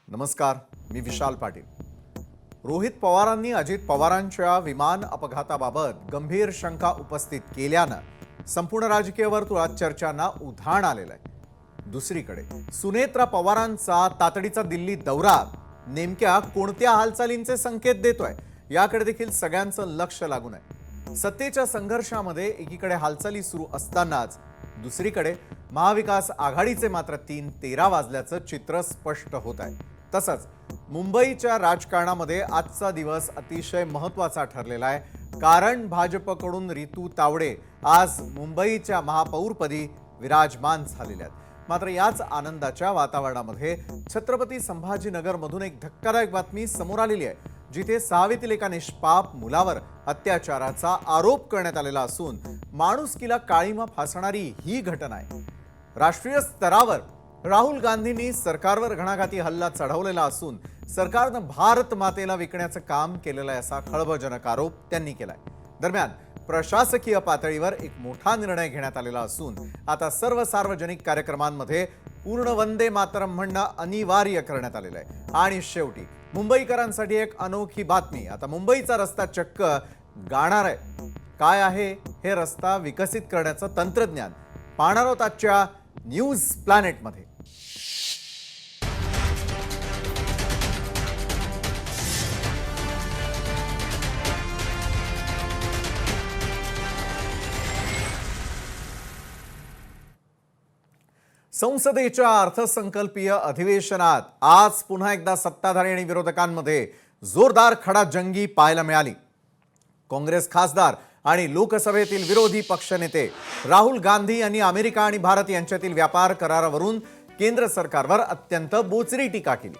नमस्कार, मी विशाल पाटील. रोहित पवारांनी अजित पवारांच्या विमान अपघाताबाबत गंभीर शंका उपस्थित केल्यानं संपूर्ण राजकीय वर्तुळात चर्चांना उधाण आलेलं आहे. दुसरीकडे सुनेत्रा पवारांचा तातडीचा दिल्ली दौरा नेमक्या कोणत्या हालचालींचे संकेत देतोय याकडे देखील सगळ्यांचं लक्ष लागून आहे. सत्तेच्या संघर्षामध्ये एकीकडे हालचाली सुरू असतानाच दुसरीकडे महाविकास आघाडीचे मात्र 3:13 वाजल्याचं चित्र स्पष्ट होत आहे. तसंच मुंबईच्या राजकारणामध्ये आजचा दिवस अतिशय महत्त्वाचा ठरलेला आहे, कारण भाजपकडून रितू तावडे आज मुंबईच्या महापौरपदी विराजमान झालेल्या आहेत. मात्र याच आनंदाच्या वातावरणामध्ये छत्रपती संभाजीनगरमधून एक धक्कादायक बातमी समोर आलेली आहे, जिथे 6वीतील एका निष्पाप मुलावर अत्याचाराचा आरोप करण्यात आलेला असून माणुसकीला काळीमा फासणारी ही घटना आहे. राष्ट्रीय स्तरावर राहुल गांधींनी सरकारवर घणाघाती हल्ला चढवलेला असून सरकारनं भारत मातेला विकण्याचं काम केलेलं आहे असा खळबळजनक आरोप त्यांनी केलाय. दरम्यान प्रशासकीय पातळीवर एक मोठा निर्णय घेण्यात आलेला असून आता सर्व सार्वजनिक कार्यक्रमांमध्ये पूर्ण वंदे मातरम म्हणणं अनिवार्य करण्यात आलेलं आहे. आणि शेवटी मुंबईकरांसाठी एक अनोखी बातमी. आता मुंबईचा रस्ता चक्क गाणार आहे. काय आहे हे रस्ता विकसित करण्याचं तंत्रज्ञान पाहणार आहोत आजच्या न्यूज प्लॅनेटमध्ये. संसदेच्या अर्थसंकल्पीय अधिवेशनात आज पुन्हा एकदा सत्ताधारी आणि विरोधकांमध्ये जोरदार खडाजंगी पाहायला मिळाली. काँग्रेस खासदार आणि लोकसभेतील विरोधी पक्षनेते राहुल गांधी यांनी अमेरिका आणि भारत यांच्यातील व्यापार करारावरून केंद्र सरकारवर अत्यंत बोचरी टीका केली.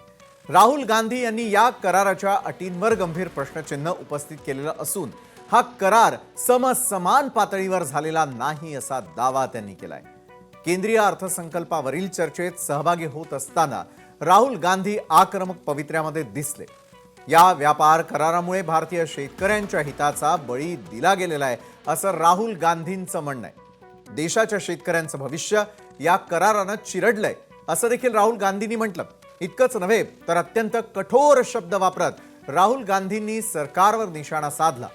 राहुल गांधी यांनी या कराराच्या अटींवर गंभीर प्रश्नचिन्ह उपस्थित केलेलं असून हा करार समसमान पातळीवर झालेला नाही असा दावा त्यांनी केलाय. केंद्रीय अर्थसंकल्पावरील चर्चेत सहभागी होत असताना राहुल गांधी आक्रमक पवित्र्यामध्ये दिसले. या व्यापार करारामुळे भारतीय शेतकऱ्यांच्या हिताचा बळी दिला गेलेला आहे असं राहुल गांधींचं म्हणणं आहे. देशाच्या शेतकऱ्यांचं भविष्य या करारानं चिरडलंय असं देखील राहुल गांधींनी म्हटलं. इतकंच नव्हे तर अत्यंत कठोर शब्द वापरत राहुल गांधींनी सरकारवर निशाणा साधला.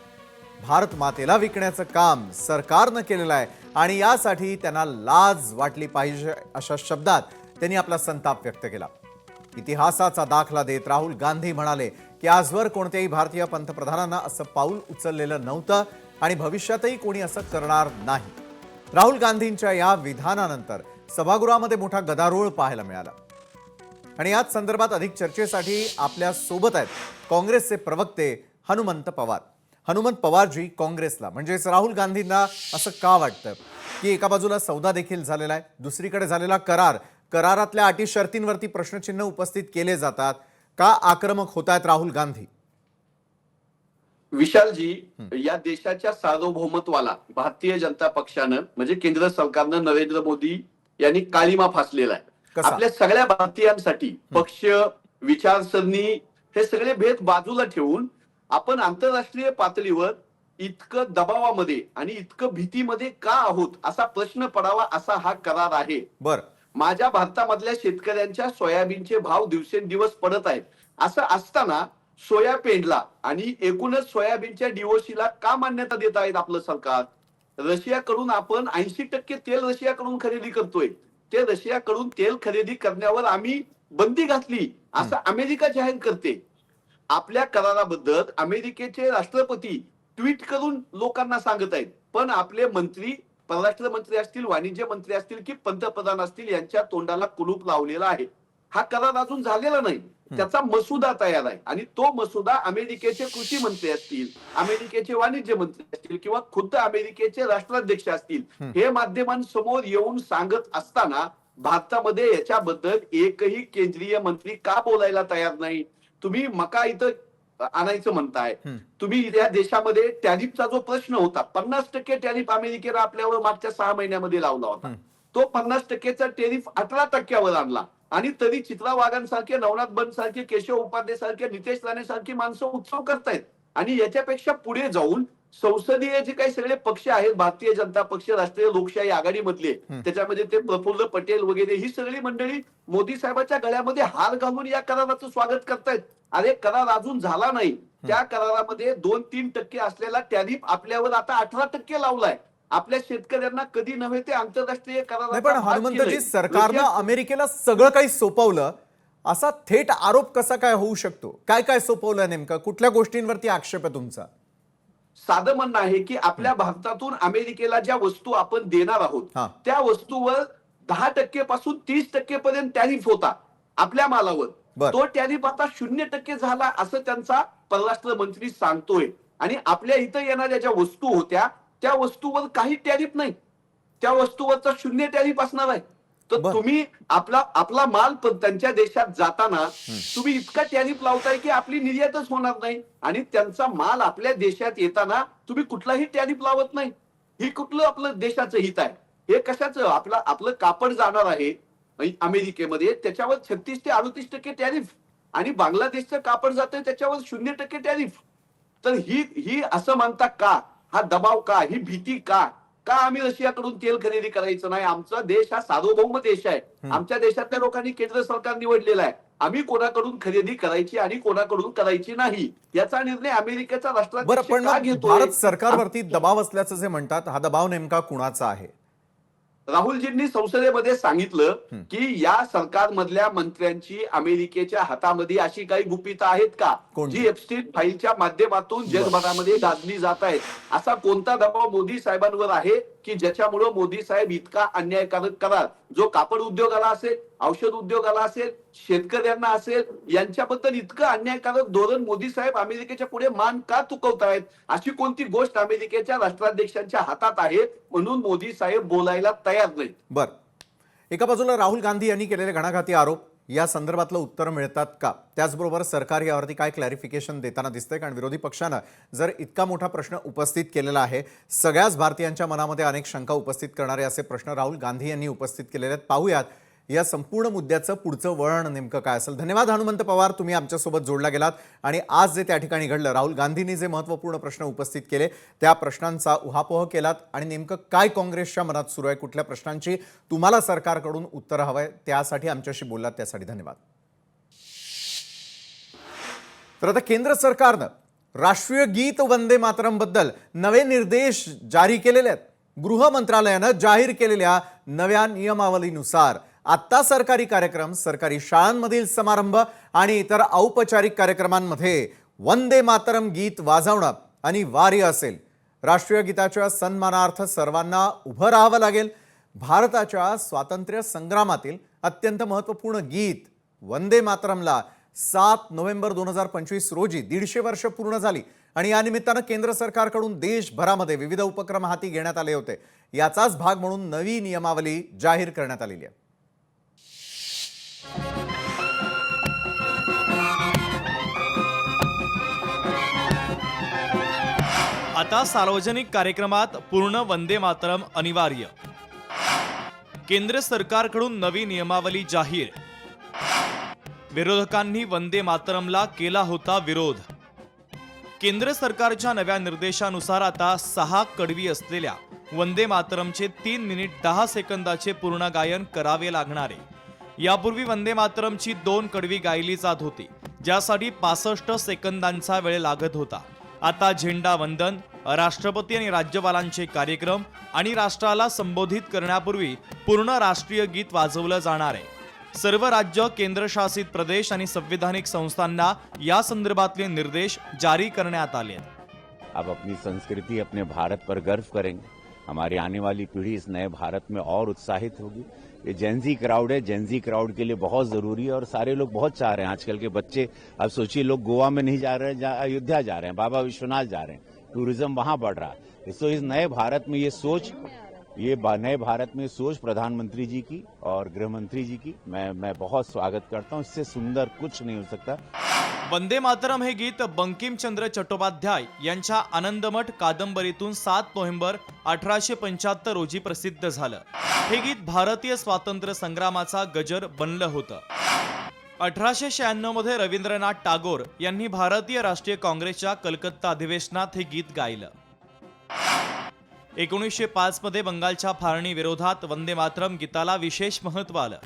भारत मातेला विकण्याचं काम सरकारनं केलेलं आहे आणि यासाठी त्यांना लाज वाटली पाहिजे अशा शब्दात त्यांनी आपला संताप व्यक्त केला. इतिहासाचा दाखला देत राहुल गांधी म्हणाले की आजवर कोणत्याही भारतीय पंतप्रधानांना असं पाऊल उचललेलं नव्हतं आणि भविष्यातही कोणी असं करणार नाही. राहुल गांधींच्या या विधानानंतर सभागृहामध्ये मोठा गदारोळ पाहायला मिळाला आणि याच संदर्भात अधिक चर्चेसाठी आपल्या सोबत आहेत काँग्रेसचे प्रवक्ते हनुमंत पवार. हनुमंत पवारजी, काँग्रेसला म्हणजेच राहुल गांधींना असं का वाटतं की एका बाजूला सौदा देखील झालेला आहे, दुसरीकडे झालेला करारातल्या अटी शर्तींवरती प्रश्नचिन्ह उपस्थित केले जातात, का आक्रमक होत आहेत राहुल गांधी? विशालजी, या देशाच्या सार्वभौमत्वाला भारतीय जनता पक्षानं म्हणजे केंद्र सरकारनं नरेंद्र मोदी यांनी काळीमा फासलेला आहे. आपल्या सगळ्या भारतीयांसाठी पक्ष, विचारसरणी हे सगळे भेद बाजूला ठेवून आपण आंतरराष्ट्रीय पातळीवर इतकं दबावामध्ये आणि इतकं भीतीमध्ये का आहोत असा प्रश्न पडावा असा हा करार आहे. बर, माझ्या भारतामधल्या शेतकऱ्यांच्या सोयाबीनचे भाव दिवसेंदिवस पडत आहेत. असं असताना सोयाबीनला आणि एकूणच सोयाबीनच्या डीओसीला का मान्यता देत आहेत आपलं सरकार? रशियाकडून आपण 80% तेल रशियाकडून खरेदी करतोय. ते रशियाकडून तेल खरेदी करण्यावर आम्ही बंदी घातली असं अमेरिका जाहीर करते. आपल्या कराराबद्दल अमेरिकेचे राष्ट्रपती ट्विट करून लोकांना सांगत आहेत, पण आपले मंत्री, परराष्ट्र मंत्री असतील, वाणिज्य मंत्री असतील की पंतप्रधान असतील, यांच्या तोंडाला कुलूप लावलेला आहे. हा करार अजून झालेला नाही, त्याचा मसुदा तयार आहे आणि तो मसुदा अमेरिकेचे कृषी मंत्री असतील, अमेरिकेचे वाणिज्य मंत्री असतील किंवा खुद्द अमेरिकेचे राष्ट्राध्यक्ष असतील, हे माध्यमांसमोर येऊन सांगत असताना भारतामध्ये याच्याबद्दल एकही केंद्रीय मंत्री का बोलायला तयार नाही? तुम्ही मका इथं आणायचं म्हणताय, तुम्ही या देशामध्ये टॅरिफचा जो प्रश्न होता, 50% टॅरिफ अमेरिकेला आपल्यावर मागच्या 6 महिन्यामध्ये लावला होता, तो 50%चा टॅरिफ 18%वर आणला आणि तरी चित्रा वाघांसारखे, नवनाथ बन सारखे, केशव उपाध्ये सारखे, नितेश राणे सारखी माणसं उत्सव करतायत. आणि याच्यापेक्षा पुढे जाऊन संसदीय जे काही सगळे पक्ष आहेत, भारतीय जनता पक्ष, राष्ट्रीय लोकशाही आघाडीमधले, त्याच्यामध्ये ते प्रफुल्ल पटेल वगैरे ही सगळी मंडळी मोदी साहेबांच्या गळ्यामध्ये हार घालून या कराराचं स्वागत करतायत. अरे करार अजून झाला नाही, त्या करारामध्ये 2-3% असलेला टॅरिफ आपल्यावर आता 18% लावलाय. आपल्या शेतकऱ्यांना कधी नव्हे ते आंतरराष्ट्रीय नाही, कराराचा पण भाग हनुमंतजी, केलंय. सरकारनं अमेरिकेला सगळं काही सोपवलं असा थेट आरोप कसा काय होऊ शकतो? काय काय सोपवलं नेमकं? कुठल्या गोष्टींवरती आक्षेप आहे तुमचा? साधं म्हणणं आहे की आपल्या भारतातून अमेरिकेला ज्या वस्तू आपण देणार आहोत, हा. त्या वस्तूवर 10% पासून 30% पर्यंत टॅरिफ होता आपल्या मालावर. बर. तो टॅरिफ आता 0% झाला असं त्यांचा परराष्ट्र मंत्री सांगतोय. आणि आपल्या इथं येणाऱ्या ज्या वस्तू होत्या त्या वस्तूवर काही टॅरिफ नाही, त्या वस्तूवरचा 0 टॅरिफ असणार आहे. तर बर. तुम्ही आपला माल त्यांच्या देशात जाताना तुम्ही इतका टॅरिफ लावताय की आपली निर्यातच होणार नाही. आणि त्यांचा माल आपल्या देशात येताना तुम्ही कुठलाही टॅरिफ लावत नाही. ही कुठलं आपलं देशाचं हित आहे? हे कशाचं? आपलं कापड जाणार आहे अमेरिकेमध्ये, त्याच्यावर 36 ते 38% टॅरिफ, आणि बांगलादेशचं कापड जातंय त्याच्यावर 0% टॅरिफ. तर ही असं म्हणता का? हा दबाव का? ही भीती का? का आम्ही रशियाकडून तेल खरेदी करायचं नाही? आमचा देश हा सार्वभौम देश आहे. आमच्या देशातल्या लोकांनी केंद्र सरकार निवडलेलं आहे. आम्ही कोणाकडून खरेदी करायची आणि कोणाकडून करायची नाही याचा निर्णय अमेरिकेचा बरं, राष्ट्राध्यक्ष पण का मग घेतोय? भारत सरकारवरती दबाव असल्याचं जे म्हणतात, हा दबाव नेमका कुणाचा आहे? राहुलजींनी संसदेमध्ये सांगितलं की या सरकारमधल्या मंत्र्यांची अमेरिकेच्या हातामध्ये अशी काही गुपितं आहेत का, कोणती? जी एप्स्टीन फाईलच्या माध्यमातून जगभरामध्ये गाजली जात आहेत? असा कोणता दबाव मोदी साहेबांवर आहे की ज्याच्यामुळे मोदी साहेब इतका अन्यायकारक करार, जो कापड उद्योगाला असेल, औषध उद्योगाला असेल, शेतकऱ्यांना असेल, यांच्याबद्दल इतकं अन्यायकारक धोरण मोदी साहेब अमेरिकेच्या पुढे मान का चुकवतायत? अशी कोणती गोष्ट अमेरिकेच्या राष्ट्राध्यक्षांच्या हातात आहे म्हणून मोदी साहेब बोलायला तयार नाहीत? बर, एका बाजूला राहुल गांधी यांनी केलेले घणाघाती आरोप, या संदर्भातलं उत्तर मिळतात का? त्याचबरोबर सरकार यावरती काय क्लॅरिफिकेशन देताना दिसतंय? कारण विरोधी पक्षानं जर इतका मोठा प्रश्न उपस्थित केलेला आहे, सगळ्याच भारतीयांच्या मनामध्ये अनेक शंका उपस्थित करणारे असे प्रश्न राहुल गांधी यांनी उपस्थित केलेले आहेत. पाहूयात या संपूर्ण मुद्द्याचं पुढचं वळण नेमकं काय असेल. धन्यवाद हनुमंत पवार, तुम्ही आमच्यासोबत जोडला गेलात आणि आज जे त्या ठिकाणी घडलं, राहुल गांधींनी जे महत्त्वपूर्ण प्रश्न उपस्थित केले त्या प्रश्नांचा उहापोह केलात आणि नेमकं काय काँग्रेसच्या मनात सुरू आहे, कुठल्या प्रश्नांची तुम्हाला सरकारकडून उत्तर हवंय, त्यासाठी आमच्याशी बोललात, त्यासाठी धन्यवाद. तर आता केंद्र सरकारनं राष्ट्रीय गीत वंदे मातरम बद्दल नवे निर्देश जारी केलेले आहेत. गृह मंत्रालयानं जाहीर केलेल्या नव्या नियमावलीनुसार आता सरकारी कार्यक्रम, सरकारी शाळांमधील समारंभ आणि इतर औपचारिक कार्यक्रमांमध्ये वंदे मातरम गीत वाजवणं अनिवार्य असेल. राष्ट्रीय गीताच्या सन्मानार्थ सर्वांना उभं राहावं लागेल. भारताच्या स्वातंत्र्य संग्रामातील अत्यंत महत्त्वपूर्ण गीत वंदे मातरमला 7 नोव्हेंबर 2025 रोजी 150 वर्ष पूर्ण झाली आणि या निमित्तानं केंद्र सरकारकडून देशभरामध्ये विविध उपक्रम हाती घेण्यात आले होते. याचाच भाग म्हणून नवी नियमावली जाहीर करण्यात आलेली आहे. आता सार्वजनिक कार्यक्रमात पूर्ण वंदे मातरम अनिवार्य. केंद्र सरकारकडून नवी नियमावली जाहीर. विरोधकांनी वंदे मातरमला केला होता विरोध. केंद्र सरकारच्या नव्या निर्देशानुसार आता 6 कडवी असलेल्या वंदे मातरमचे 3 मिनिट 10 सेकंदाचे पूर्ण गायन करावे लागणार आहे. यापूर्वी वंदे मातरमची 2 कडवी गायली जात होती, ज्यासाठी 65 सेकंदांचा वेळ लागत होता. आता झेंडा वंदन, राष्ट्रपती आणि राज्यपालांचे कार्यक्रम आणि राष्ट्राला संबोधित करण्यापूर्वी पूर्ण राष्ट्रीय गीत वाजवलं जाणार आहे. सर्व राज्य, केंद्रशासित प्रदेश आणि संविधानिक संस्थांना या संदर्भातले निर्देश जारी करण्यात आले आहेत. अब अपनी संस्कृति, अपने भारत पर गर्व करेंगे. हमारी आने वाली पीढ़ी इस नए भारत में और उत्साहित होगी. ये जेनजी क्राउड है, जेनजी क्राउड के लिए बहुत जरूरी है और सारे लोग बहुत चाह रहे हैं. आजकल के बच्चे, अब सोचिए, लोग गोवा में नहीं जा रहे हैं, अयोध्या जा रहे हैं, बाबा विश्वनाथ जा रहे हैं, टूरिज्म वहां बढ़ रहा है. तो इस नए भारत में ये नए भारत में सोच प्रधानमंत्री जी की और गृह मंत्री जी की मैं बहुत स्वागत करता हूं. इससे सुंदर कुछ नहीं हो सकता. वंदे मातरम हे गीत बंकिमचंद्र चट्टोपाध्याय यांच्या आनंदमठ कादंबरीतून 7 नोव्हेंबर 1875 रोजी प्रसिद्ध झालं. हे गीत भारतीय स्वातंत्र्य संग्रामाचा गजर बनलं होतं. 1896 मध्ये रवींद्रनाथ टागोर यांनी भारतीय राष्ट्रीय काँग्रेसच्या कलकत्ता अधिवेशनात हे गीत गायलं. 1905 मध्ये बंगालच्या फाळणी विरोधात वंदे मातरम गीताला विशेष महत्त्व आलं.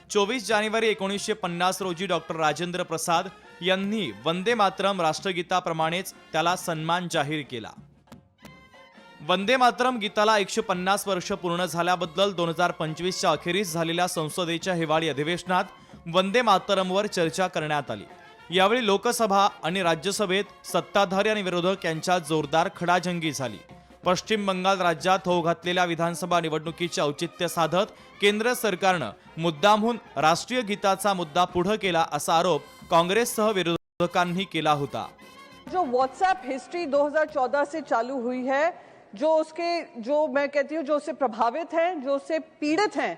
24 जानेवारी 1950 रोजी डॉक्टर राजेंद्र प्रसाद यांनी वंदे मातरम राष्ट्रगीताप्रमाणेच त्याला सन्मान जाहीर केला. वंदे मातरम गीताला 150 वर्ष पूर्ण झाल्याबद्दल 2025च्या अखेरीस झालेल्या संसदेच्या हिवाळी अधिवेशनात वंदे मातरमवर चर्चा करण्यात आली. यावेळी लोकसभा आणि राज्यसभेत सत्ताधारी आणि विरोधक यांच्यात जोरदार खडाजंगी झाली. पश्चिम बंगाल राज्यात होऊ घातलेल्या विधानसभा निवडणुकीचे औचित्य साधत केंद्र सरकारनं मुद्दामहून राष्ट्रीय गीताचा मुद्दा पुढे केला असा आरोप काँग्रेससह विरोधकांनी केला होता. जो व्हाट्सएप हिस्ट्री 2014 से चालू हुई है, जो मैं कहती हूँ जो उससे प्रभावित हैं, जो उससे पीड़ित हैं,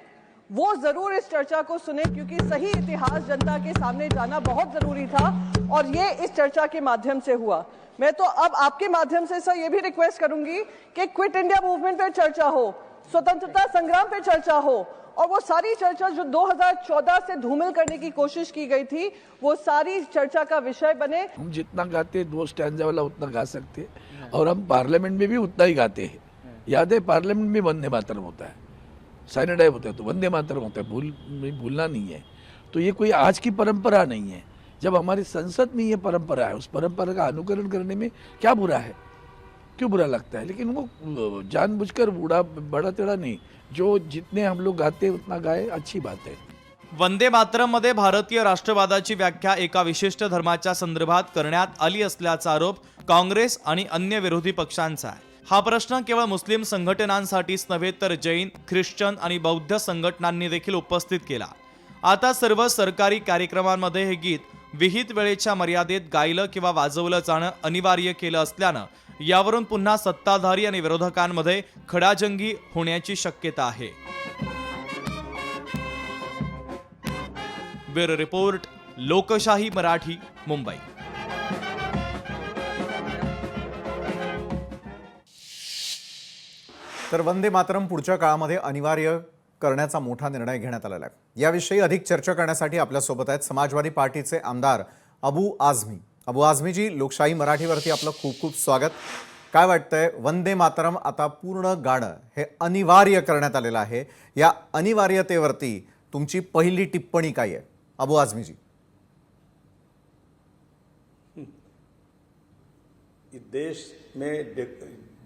वो जरूर इस चर्चा को सुने, क्योंकि सही इतिहास जनता के सामने जाना बहुत जरूरी था और ये इस चर्चा के माध्यम से हुआ. मैं तो अब आपके माध्यम से सर ये भी रिक्वेस्ट करूंगी कि क्विट इंडिया मूवमेंट पे चर्चा हो, स्वतंत्रता संग्राम पे चर्चा हो, और वो सारी चर्चा जो 2014 से धूमिल करने की कोशिश की गई थी वो सारी चर्चा का विषय बने. हम जितना गाते 2 स्टैंजा वाला उतना गा सकते हैं और हम पार्लियामेंट में भी उतना ही गाते हैं. याद है पार्लियामेंट में वंदे मातरम होता है, साइनाडाइव होता है तो वंदे मातरम होता है, भूलना नहीं है. तो ये कोई आज की परंपरा नहीं है. जब हमारी संसद में ये परंपरा है, उस परंपरा का अनुकरण करने में क्या बुरा है, क्यों बुरा लगता है? लेकिन वो जानबूझकर बड़ा टेढ़ा नहीं, जो जितने हम लोग गाते हैं उतना गाए, अच्छी बात है. वंदे मातरम मध्ये भारतीय राष्ट्रवादाची व्याख्या एका विशिष्ट धर्माच्या संदर्भात करण्यात आली असल्याचा आरोप काँग्रेस आणि अन्य विरोधी पक्षांचा आहे. हा प्रश्न केवळ मुस्लिम संघटनांसाठीच नव्हे तर जैन, ख्रिश्चन आणि बौद्ध संघटनांनी देखील उपस्थित केला. आता सर्व सरकारी कार्यक्रमांमध्ये हे गीत विहित वेळेच्या मर्यादेत गायलं किंवा वाजवलं जाणं अनिवार्य केलं असल्यानं यावरून पुन्हा सत्ताधारी आणि विरोधकांमध्ये खडाजंगी होण्याची शक्यता आहे. ब्युरो रिपोर्ट, लोकशाही मराठी, मुंबई. तर वंदे मातरम पुढच्या काळामध्ये अनिवार्य करण्याचा मोठा निर्णय घेण्यात आलेला आहे. याविषयी अधिक चर्चा करण्यासाठी आपल्यासोबत आहेत समाजवादी पार्टीचे आमदार अबू आझमी. अबू आझमीजी, लोकशाही मराठीवरती आपलं खूप खूप स्वागत. काय वाटतंय, वंदे मातरम आता पूर्ण गाणं हे अनिवार्य करण्यात आलेलं आहे, या अनिवार्यतेवरती तुमची पहिली टिप्पणी काय आहे अबू आझमीजी?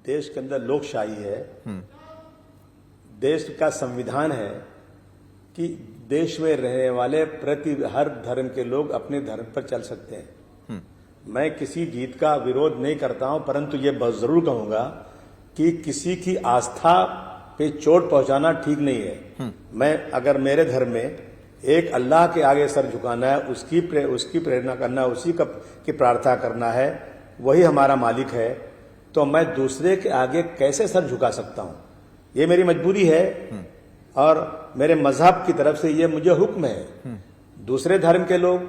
देश के अंदर लोकशाही है, देश का संविधान है कि देश में रहने वाले हर धर्म के लोग अपने धर्म पर चल सकते हैं. मैं किसी गीत का विरोध नहीं करता हूं, परंतु ये जरूर कहूंगा कि किसी की आस्था पे चोट पहुंचाना ठीक नहीं है. मैं अगर मेरे धर्म में एक अल्लाह के आगे सर झुकाना है, उसकी प्रेरणा करना है, उसी की प्रार्थना करना है, वही हमारा मालिक है, तो मैं दूसरे के आगे कैसे सर झुका सकता हूं? ये मेरी मजबूरी है और मेरे मजहब की तरफ से ये मुझे हुक्म है. दूसरे धर्म के लोग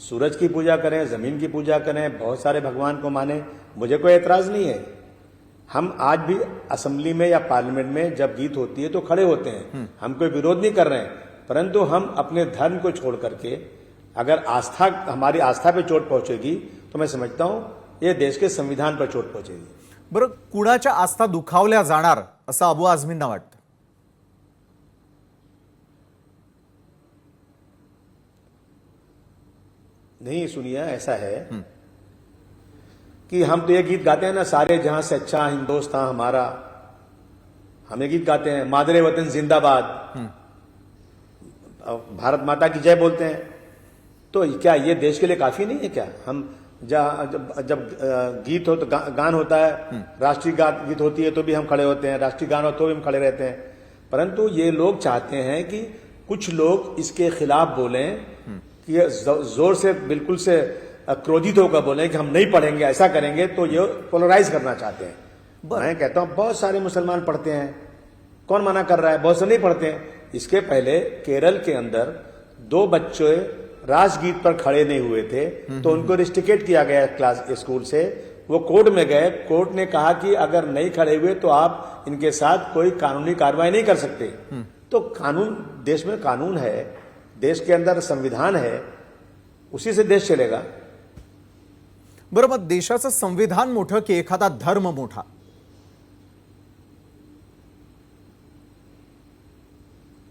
सूरज की पूजा करें, जमीन की पूजा करें, बहुत सारे भगवान को माने, मुझे कोई एतराज नहीं है. हम आज भी असेंबली में या पार्लियामेंट में जब गीत होती है तो खड़े होते हैं, हम कोई विरोध नहीं कर रहे हैं, परंतु हम अपने धर्म को छोड़ करके अगर हमारी आस्था पे चोट पहुंचेगी तो मैं समझता हूं ये देश के संविधान पर चोट पहुंचेगी. बरं, कुणाच्या आस्था दुखावल्या जाणार असं अबू आझमींना वाटतं? नहीं, सुनिए, ऐसा है कि हम तो ये गीत गाते हैं ना, सारे जहां से अच्छा हिंदुस्तान हमारा, हम ये गीत गाते हैं, मादरे वतन जिंदाबाद, भारत माता की जय बोलते हैं. तो क्या ये देश के लिए काफी नहीं है क्या? हम जब गीत हो तो गान होता है, राष्ट्रीय गीत होती है तो भी हम खड़े होते हैं, राष्ट्रीय गान हो तो भी हम खड़े रहते हैं. परंतु ये लोग चाहते हैं कि कुछ लोग इसके खिलाफ बोलें, कि जोर से बिल्कुल से क्रोधित होकर बोलें कि हम नहीं पढ़ेंगे, ऐसा करेंगे, तो ये पोलराइज करना चाहते हैं. मैं कहता हूं बहुत सारे मुसलमान पढ़ते हैं, कौन मना कर रहा है? बहुत से नहीं पढ़ते हैं. इसके पहले केरल के अंदर 2 बच्चे राष्ट्रगीत पर खड़े नहीं हुए थे तो उनको रिस्ट्रिकेट किया गया स्कूल से. वो कोर्ट में गए, कोर्ट ने कहा कि अगर नहीं खड़े हुए तो आप इनके साथ कोई कानूनी कार्रवाई नहीं कर सकते. तो कानून, देश में कानून है, देश के अंदर संविधान है, उसी से देश चलेगा. बरं, मग देशाचं संविधान मोठं की एखादा धर्म मोठा?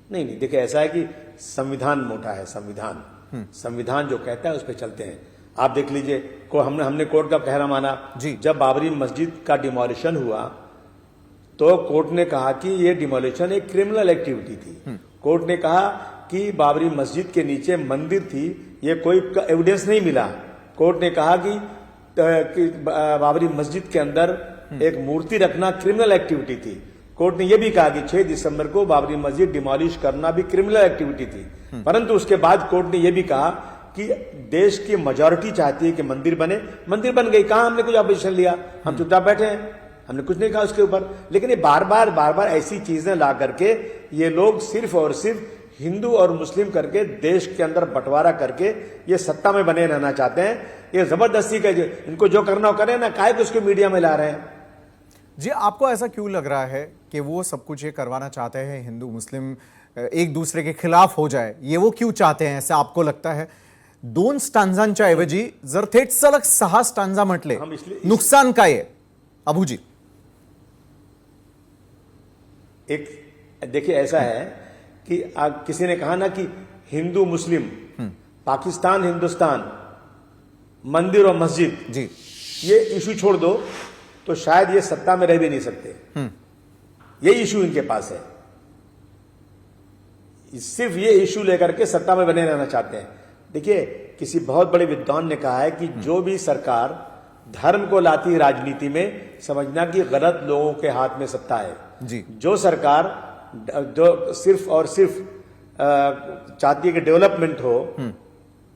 नहीं नहीं, देखिए ऐसा है कि संविधान मोटा है, संविधान जो कहता है उस पर चलते हैं। आप देख लीजिए को हमने कोर्ट का कहना माना जी। जब बाबरी मस्जिद का डिमोलिशन हुआ तो कोर्ट ने कहा कि ये डिमोलिशन एक क्रिमिनल एक्टिविटी थी। कोर्ट ने कहा कि बाबरी मस्जिद के नीचे मंदिर थी, ये कोई एविडेंस नहीं मिला। कोर्ट ने कहा कि बाबरी मस्जिद के अंदर एक मूर्ति रखना क्रिमिनल एक्टिविटी थी। कोर्ट ने यह भी कहा कि 6 दिसंबर को बाबरी मस्जिद डिमोलिश करना भी क्रिमिनल एक्टिविटी थी। परंतु उसके बाद कोर्ट ने यह भी कहा कि देश की मेजॉरिटी चाहती है कि मंदिर बने, मंदिर बन गई। कहां हमने कुछ ऑपोजिशन लिया, हम चुपचाप बैठे हैं, हमने कुछ नहीं कहा उसके ऊपर। लेकिन ये बार बार ऐसी चीजें ला करके ये लोग सिर्फ और सिर्फ हिंदू और मुस्लिम करके देश के अंदर बंटवारा करके ये सत्ता में बने रहना चाहते हैं। ये जबरदस्ती का इनको जो करना हो करें ना, काहे को उसको मीडिया में ला रहे हैं। जी, आपको ऐसा क्यों लग रहा है कि वो सब कुछ ये करवाना चाहते हैं, हिंदू मुस्लिम एक दूसरे के खिलाफ हो जाए, ये वो क्यों चाहते हैं, ऐसा आपको लगता है? 2 स्टांजांच्या ऐवजी जर थेट सलग 6 स्टांजा म्हटले, हम इसलिए नुकसान काय आहे अबूजी? एक देखिए ऐसा है कि किसी ने कहा ना कि हिंदू मुस्लिम, पाकिस्तान हिंदुस्तान, मंदिर और मस्जिद, जी, ये इशू छोड़ दो तो शायद ये सत्ता में रह भी नहीं सकते। ये इशू इनके पास है, सिर्फ ये इशू लेकर के सत्ता में बने रहना चाहते हैं। देखिए किसी बहुत बड़े विद्वान ने कहा है कि जो भी सरकार धर्म को लाती है राजनीति में, समझना कि गलत लोगों के हाथ में सत्ता है। जी। जो सरकार जो सिर्फ और सिर्फ चाहती है कि डेवलपमेंट हो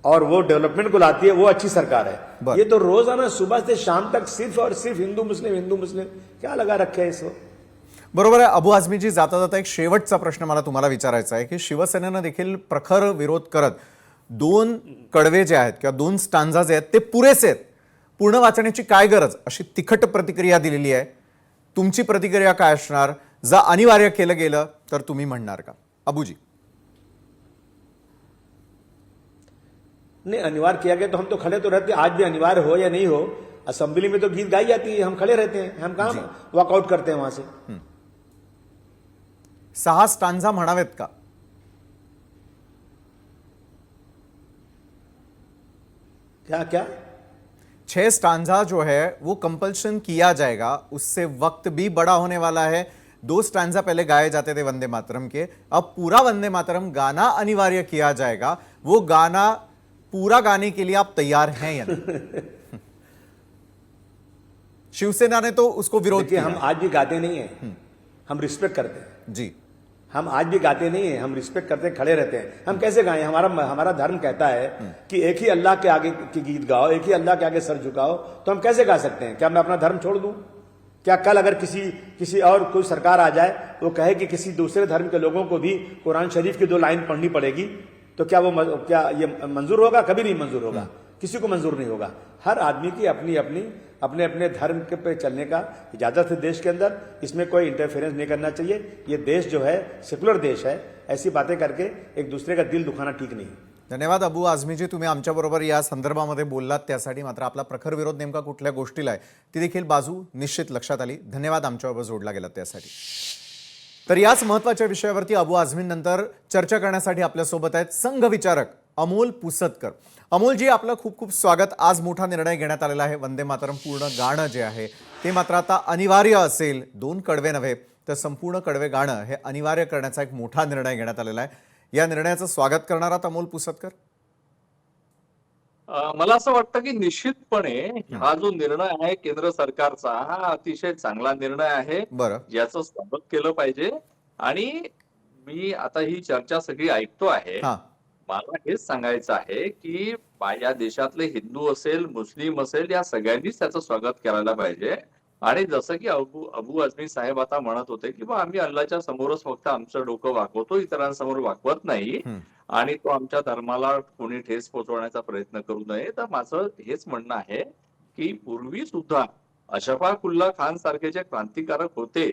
और वो डेवलपमेंट को लाती है, वो अच्छी सरकार है। ये तो रोजाना सुबह से शाम तक सिर्फ और सिर्फ हिंदू मुस्लिम क्या लगा रखे है इसको। बरोबर आहे अबू आझमीजी, जाता जाता एक शेवटचा प्रश्न मला तुम्हाला विचारायचा आहे की शिवसेनेनं देखील प्रखर विरोध करत 2 कडवे जे आहेत किंवा 2 स्टांजा जे आहेत ते पुरेसे आहेत, पूर्ण वाचण्याची काय गरज, अशी तिखट प्रतिक्रिया दिलेली आहे। तुमची प्रतिक्रिया काय असणार? जर अनिवार्य केलं गेलं तर तुम्ही म्हणणार का अबूजी? नहीं, अनिवार्य किया गया तो हम तो खड़े तो रहते, आज भी अनिवार्य हो या नहीं हो, असेंबली में तो गीत गाई जाती है, हम खड़े रहते हैं, हम कहां वॉकआउट करते हैं वहां से। 6 स्टांजा म्हणावेत का? क्या क्या 6 स्टांजा जो है वो कंपल्शन किया जाएगा, उससे वक्त भी बड़ा होने वाला है। 2 स्टांजा पहले गाए जाते थे वंदे मातरम के, अब पूरा वंदे मातरम गाना अनिवार्य किया जाएगा। वो गाना पूरा गाने के लिए आप तैयार हैं या नहीं? शिवसेना ने तो उसको विरोध किया। हम आज भी गाते नहीं हैं, हम रिस्पेक्ट करते हैं जी, हम आज भी गाते नहीं हैं, हम रिस्पेक्ट करते हैं, खड़े रहते हैं। हम कैसे गाएं? हमारा धर्म कहता है कि एक ही अल्लाह के आगे की गीत गाओ, एक ही अल्लाह के आगे सर झुकाओ। तो हम कैसे गा सकते हैं? क्या मैं अपना धर्म छोड़ दूं? क्या कल अगर किसी और कोई सरकार आ जाए वो कहे कि किसी दूसरे धर्म के लोगों को भी कुरान शरीफ की 2 लाइन पढ़नी पड़ेगी, तो क्या ये मंजूर होगा? कभी नहीं मंजूर होगा, किसी को मंजूर नहीं होगा। हर आदमी की अपने अपने धर्म के पे चलने का इजाजत है देश के अंदर, इसमें कोई इंटरफेरेंस नहीं करना चाहिए। ये देश जो है सेक्युलर देश है, ऐसी बातें करके एक दूसरे का दिल दुखाना ठीक नहीं। धन्यवाद अबू आझमीजी, तुम्ही आमच्याबरोबर या संदर्भामध्ये बोललात त्यासाठी। मात्र आपला प्रखर विरोध नेमका कुठल्या गोष्टीला आहे ती देखील बाजू निश्चित लक्षात आली। धन्यवाद आमच्याबरोबर जोडला गेलात त्यासाठी। तर याच महत्त्वाच्या विषयावरती अबू आझमींनंतर चर्चा करण्यासाठी आपल्यासोबत आहेत संघविचारक अमोल पुसदकर। अमोलजी, आपलं खूप खूप स्वागत। आज मोठा निर्णय घेण्यात आलेला आहे, वंदे मातरम पूर्ण गाणं जे आहे ते मात्र आता अनिवार्य असेल। 2 कडवे नव्हे तर संपूर्ण कडवे गाणं हे अनिवार्य करण्याचा एक मोठा निर्णय घेण्यात आलेला आहे। या निर्णयाचं स्वागत करणार आहात अमोल पुसदकर? मला असं वाटतं की निश्चितपणे हा जो निर्णय आहे केंद्र सरकारचा, हा अतिशय चांगला निर्णय आहे, बरं, याचं स्वागत केलं पाहिजे। आणि मी आता ही चर्चा सगळी ऐकतो आहे, हां, मला हेच सांगायचं आहे की या देशातले हिंदू असेल, मुस्लिम असेल, या सगळ्यांनीच त्याचं स्वागत करायला पाहिजे। आणि जसं की अबू आझमी साहेब आता म्हणत होते की आम्ही अल्लाच्या समोरच फक्त आमचं डोकं वाकवतो, इतरांसमोर वाकवत नाही, आणि तो आमच्या धर्माला कोणी ठेस पोहोचवण्याचा प्रयत्न करू नये। तर माझं हेच म्हणणं आहे की पूर्वी सुद्धा अशफाकुल्ला खान सारखे जे क्रांतिकारक होते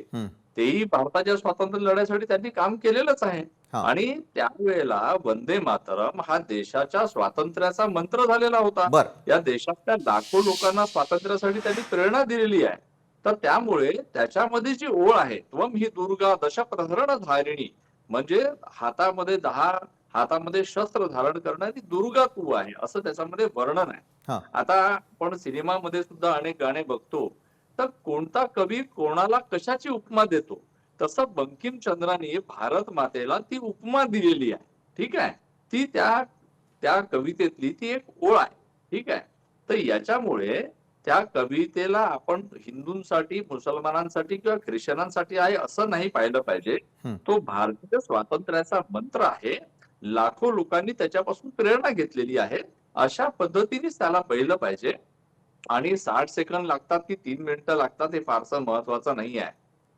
तेही भारताच्या स्वातंत्र्य लढ्यासाठी त्यांनी काम केलेलंच आहे। आणि त्यावेळेला वंदे मातरम हा देशाच्या स्वातंत्र्याचा मंत्र झालेला होता। या देशातल्या लाखो लोकांना स्वातंत्र्यासाठी त्यांनी प्रेरणा दिलेली आहे। तर त्यामुळे त्याच्यामध्ये जी ओळ आहे, त्वम ही दुर्गा दश प्रहरण धारिणी, म्हणजे हातामध्ये शस्त्र धारण करणारी दुर्गा तू आहे असं त्याच्यामध्ये वर्णन आहे. हा. आता आपण सिनेमामध्ये सुद्धा अनेक गाणे बघतो, तर कोणता कवी कोणाला कशाची उपमा देतो, तसं बंकिमचंद्रांनी भारत मातेला ती उपमा दिलेली आहे. ठीक आहे, ती त्या कवितेतली ती एक ओळ आहे. ठीक आहे, तर याच्यामुळे त्या कवितेला आपण हिंदूंसाठी, मुसलमानांसाठी किंवा ख्रिश्चनांसाठी आहे असं नाही पाहिलं पाहिजे. तो भारतीय स्वातंत्र्याचा मंत्र आहे. लाखो लोकांनी त्याच्यापासून प्रेरणा घेतलेली आहे. अशा पद्धतीनेच त्याला पाहिलं पाहिजे. आणि 60 सेकंद लागतात की 3 मिनिटं लागतात हे फारसं महत्वाचं नाही आहे.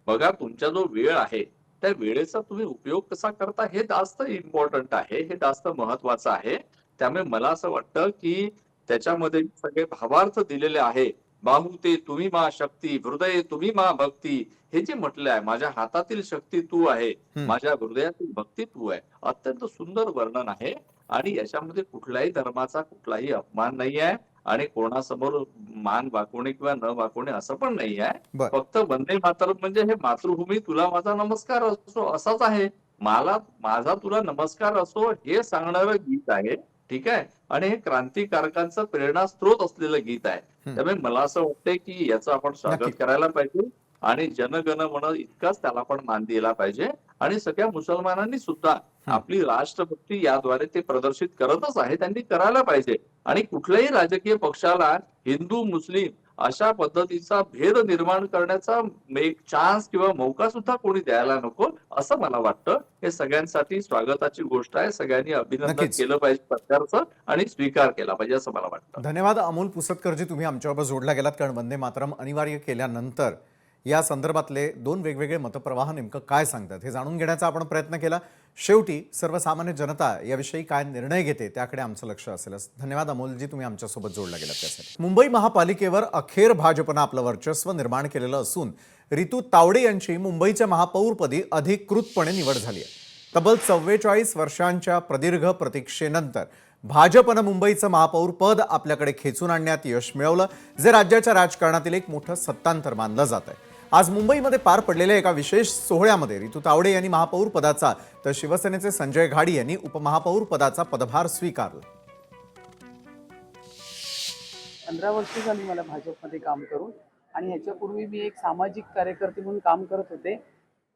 बघा, तुमचा जो वेळ आहे त्या वेळेचा तुम्ही उपयोग कसा करता हे जास्त इम्पॉर्टंट आहे, हे जास्त महत्वाचं आहे. त्यामुळे मला असं वाटतं की त्याच्यामध्ये सगळे भावार्थ दिलेले आहे. बाहुते तुम्ही मा शक्ती, हृदय तुम्ही मा भक्ती, हे जे म्हटलं आहे, माझ्या हातातील शक्ती तू आहे, माझ्या हृदयातील भक्ती तू आहे. अत्यंत सुंदर वर्णन आहे आणि याच्यामध्ये कुठल्याही धर्माचा कुठलाही अपमान नाही आहे आणि कोणासमोर मान वाकवणे किंवा न वाकवणे असं पण नाही आहे. बर. फक्त वंदे मातरम म्हणजे हे मातृभूमी तुला माझा नमस्कार असो असाच आहे. माझा तुला नमस्कार असो हे सांगणारं गीत आहे. ठीक आहे, आणि हे क्रांतिकारकांचं प्रेरणास्त्रोत असलेलं गीत आहे. त्यामुळे मला असं वाटतंय की याचं आपण स्वागत नक्की. करायला पाहिजे आणि जनगण मन इतकाच त्याला पण मान दिला पाहिजे. आणि सगळ्या मुसलमानांनी सुद्धा आपली राष्ट्रभक्ती याद्वारे ते प्रदर्शित करतच आहे, त्यांनी करायला पाहिजे. आणि कुठल्याही राजकीय पक्षाला हिंदू मुस्लिम अशा पद्धतीचा भेद निर्माण करण्याचा एक चान्स किंवा मौका सुद्धा कोणी द्यायला नको असं मला वाटतं. हे सगळ्यांसाठी स्वागताची गोष्ट आहे. सगळ्यांनी अभिनंदन नक्कीच. केलं पाहिजे सरकारचं आणि स्वीकार केला पाहिजे असं मला वाटतं. धन्यवाद अमोल पुसतकरजी, तुम्ही आमच्याबरोबर जोडला गेलात. कारण वंदे मातरम अनिवार्य केल्यानंतर या संदर्भातले दोन वेगवेगळे मतप्रवाह नेमकं काय सांगतात हे जाणून घेण्याचा आपण प्रयत्न केला. शेवटी सर्वसामान्य जनता याविषयी काय निर्णय घेते त्याकडे आमचं लक्ष असेलच. धन्यवाद अमोलजी, तुम्ही आमच्यासोबत जोडला गेलात त्यासाठी. मुंबई महापालिकेवर अखेर भाजपनं आपलं वर्चस्व निर्माण केलेलं असून रितू तावडे यांची मुंबईच्या महापौरपदी अधिकृतपणे निवड झाली आहे. तब्बल 44 वर्षांच्या प्रदीर्घ प्रतीक्षेनंतर भाजपनं मुंबईचं महापौर पद आपल्याकडे खेचून आणण्यात यश मिळवलं, जे राज्याच्या राजकारणातील एक मोठं सत्तांतर मानलं जात आहे. आज मुंबईमध्ये पार पडलेल्या एका विशेष सोहळ्यामध्ये रितू तावडे यांनी महापौर पदाचा तर शिवसेनेचे संजय घाडी यांनी उपमहापौर पदाचा पदभार स्वीकारला. 15 वर्ष झाली मला भाजपमध्ये काम करून आणि ह्याच्यापूर्वी मी एक सामाजिक कार्यकर्ते म्हणून काम करत होते.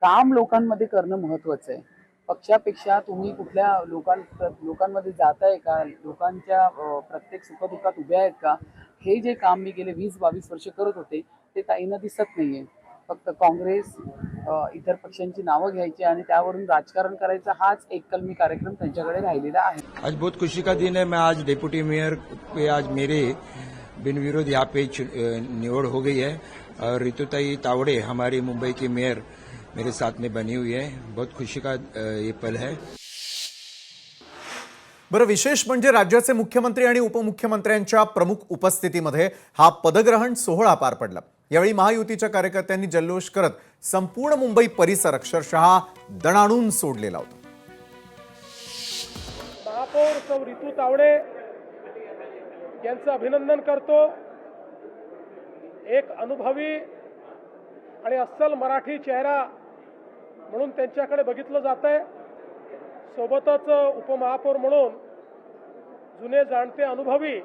काम लोकांमध्ये करणं महत्त्वाचं आहे. पक्षापेक्षा तुम्ही कुठल्या लोकांमध्ये जाताय का, लोकांच्या प्रत्येक सुखदुःखात उभे आहेत का, हे जे काम मी गेले 20-22 वर्ष करत होते ते ताईंना दिसत नाहीये. फक्त काँग्रेस इतर पक्षांची नावं घ्यायची आणि त्यावरून राजकारण करायचा हाच एक कलमी कार्यक्रम त्यांच्याकडे राहिलेला आहे. आज बहुत खुशी का दिन है. मैं आज डिप्टी मेयर पे आज मेरे बिन विरोध यहाँ पे निवड हो गई है और रितुताई तावड़े हमारी मुंबई की मेयर मेरे साथ में बनी हुई है. बहुत खुशी का ये पल है. बरं, विशेष म्हणजे राज्याचे मुख्यमंत्री आणि उपमुख्यमंत्र्यांच्या प्रमुख उपस्थितीमध्ये हा पदग्रहण सोहळा पार पडला. यावेळी महायुतीच्या कार्यकर्त्यांनी जल्लोष करत संपूर्ण मुंबई परिसर अक्षरशः दणाणून सोडलेला होता. महापौर सौ रितू तावडे यांचं अभिनंदन करतो. एक अनुभवी आणि अस्सल मराठी चेहरा म्हणून त्यांच्याकडे बघितलं जातंय. सोबतच उपमहापौर म्हणून जुने जाणते अनुभवी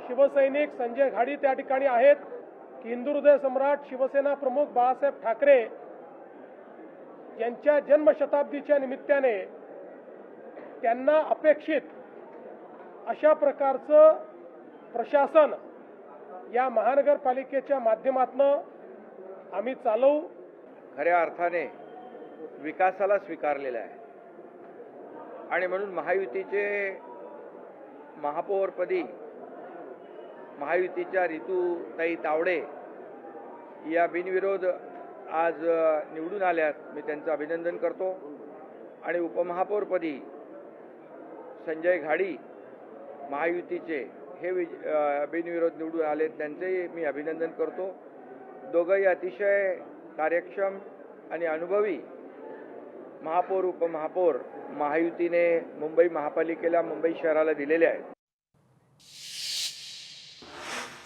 शिवसैनिक संजय घाडी त्या ठिकाणी आहेत. हिंदू हृदय सम्राट शिवसेना प्रमुख बाळासाहेब ठाकरे यांच्या जन्मशताब्दीच्या निमित्ताने त्यांना अपेक्षित अशा प्रकारचं प्रशासन या महानगरपालिकेच्या माध्यमातून आम्ही चालवू. खऱ्या अर्थाने विकासाला स्वीकारलेला आहे आणि म्हणून महायुतीचे महापौरपदी महायुतीच्या रितूताई तावडे या बिनविरोध आज निवडून आल्यात. मी त्यांचं अभिनंदन करतो. आणि उपमहापौरपदी संजय घाडी महायुतीचे हे बिनविरोध निवडून आले, त्यांचेही मी अभिनंदन करतो. दोघंही अतिशय कार्यक्षम आणि अनुभवी महापौर उपमहापौर महायुतीने मुंबई महापालिकेला, मुंबई शहराला दिलेले आहेत.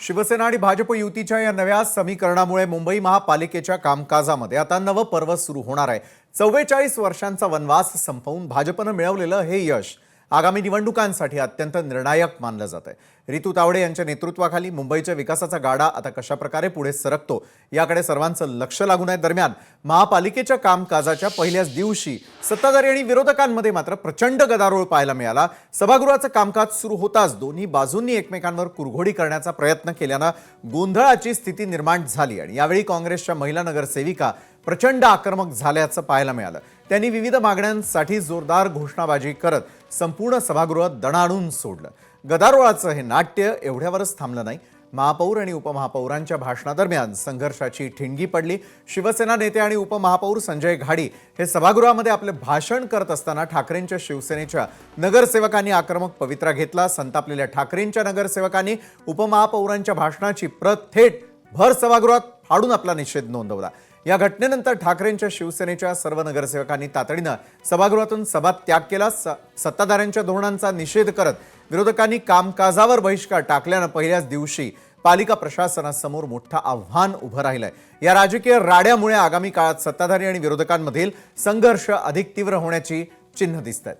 शिवसेना आणि भाजप युतीच्या या नव्या समीकरणामुळे मुंबई महापालिकेच्या कामकाजामध्ये आता नवं पर्व सुरू होणार आहे. 44 वर्षांचा वनवास संपवून भाजपनं मिळवलेलं हे यश आगामी निवडणुकांसाठी अत्यंत निर्णायक मानलं जात आहे. रितू तावडे यांच्या नेतृत्वाखाली मुंबईच्या विकासाचा गाडा आता कशा प्रकारे पुढे सरकतो याकडे सर्वांचं लक्ष लागून आहे. दरम्यान महापालिकेच्या कामकाजाच्या पहिल्याच दिवशी सत्ताधारी आणि विरोधकांमध्ये मात्र प्रचंड गदारोळ पाहायला मिळाला. सभागृहाचं कामकाज सुरू होताच दोन्ही बाजूंनी एकमेकांवर कुरघोडी करण्याचा प्रयत्न केल्यानं गोंधळाची स्थिती निर्माण झाली आणि यावेळी काँग्रेसच्या महिला नगरसेविका प्रचंड आक्रमक झाल्याचं पाहायला मिळालं. त्यांनी विविध मागण्यांसाठी जोरदार घोषणाबाजी करत संपूर्ण सभागृह दणाणून सोडलं. गदारोळाचं हे नाट्य एवढ्यावरच थांबलं नाही. महापौर आणि उपमहापौरांच्या भाषणादरम्यान संघर्षाची ठिणगी पडली. शिवसेना नेते आणि उपमहापौर संजय घाडी हे सभागृहामध्ये आपले भाषण करत असताना ठाकरेंच्या शिवसेनेच्या नगरसेवकांनी आक्रमक पवित्रा घेतला. संतापलेल्या ठाकरेंच्या नगरसेवकांनी उपमहापौरांच्या भाषणाची प्रत थेट भर सभागृहात फाडून आपला निषेध नोंदवला. या घटनेनंतर ठाकरेंच्या शिवसेनेच्या सर्व नगरसेवकांनी तातडीनं सभागृहातून सभात्याग केला. सत्ताधाऱ्यांच्या धोरणांचा निषेध करत विरोधकांनी कामकाजावर बहिष्कार टाकल्यानं पहिल्याच दिवशी पालिका प्रशासनासमोर मोठं आव्हान उभं राहिलंय. या राजकीय राड्यामुळे आगामी काळात सत्ताधारी आणि विरोधकांमधील संघर्ष अधिक तीव्र होण्याची चिन्ह दिसत आहेत.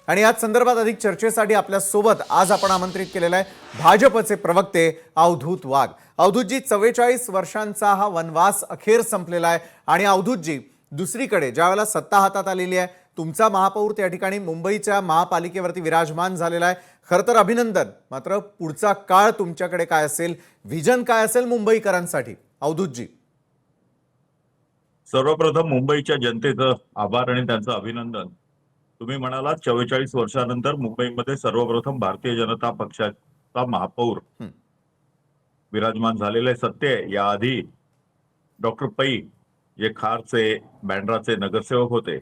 आणि याच संदर्भात अधिक चर्चेसाठी आपल्या सोबत आज आपण आमंत्रित केलेला आहे भाजपचे प्रवक्ते अवधूत वाघ. अवधूतजी, 44 वर्षांचा हा वनवास अखेर संपलेला आहे आणि अवधूतजी, दुसरीकडे ज्यावेळेला सत्ता हातात आलेली आहे, तुमचा महापौर त्या ठिकाणी मुंबईच्या महापालिकेवरती विराजमान झालेला आहे. खरं तर अभिनंदन. मात्र पुढचा काळ तुमच्याकडे काय असेल, व्हिजन काय असेल मुंबईकरांसाठी? अवधूतजी. सर्वप्रथम मुंबईच्या जनतेचं आभार आणि त्यांचं अभिनंदन. तुम्ही म्हणालात 44 वर्षानंतर मुंबईमध्ये सर्वप्रथम भारतीय जनता पक्षाचा महापौर विराजमान झालेले सत्य आहे. याआधी डॉक्टर पै जे खारचे बँड्राचे नगरसेवक होते,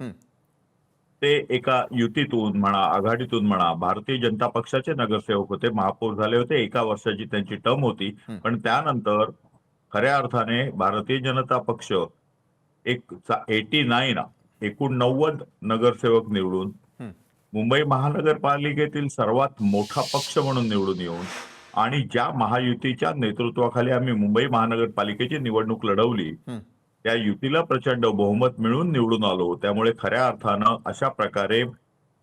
ते एका युतीतून म्हणा आघाडीतून म्हणा भारतीय जनता पक्षाचे नगरसेवक होते, महापौर झाले होते. 1 वर्षाची त्यांची टर्म होती. पण त्यानंतर खऱ्या अर्थाने भारतीय जनता पक्ष 89 नगरसेवक निवडून मुंबई महानगरपालिकेतील सर्वात मोठा पक्ष म्हणून निवडून येऊन आणि ज्या महायुतीच्या नेतृत्वाखाली आम्ही मुंबई महानगरपालिकेची निवडणूक लढवली त्या युतीला प्रचंड बहुमत मिळून निवडून आलो. त्यामुळे खऱ्या अर्थानं अशा प्रकारे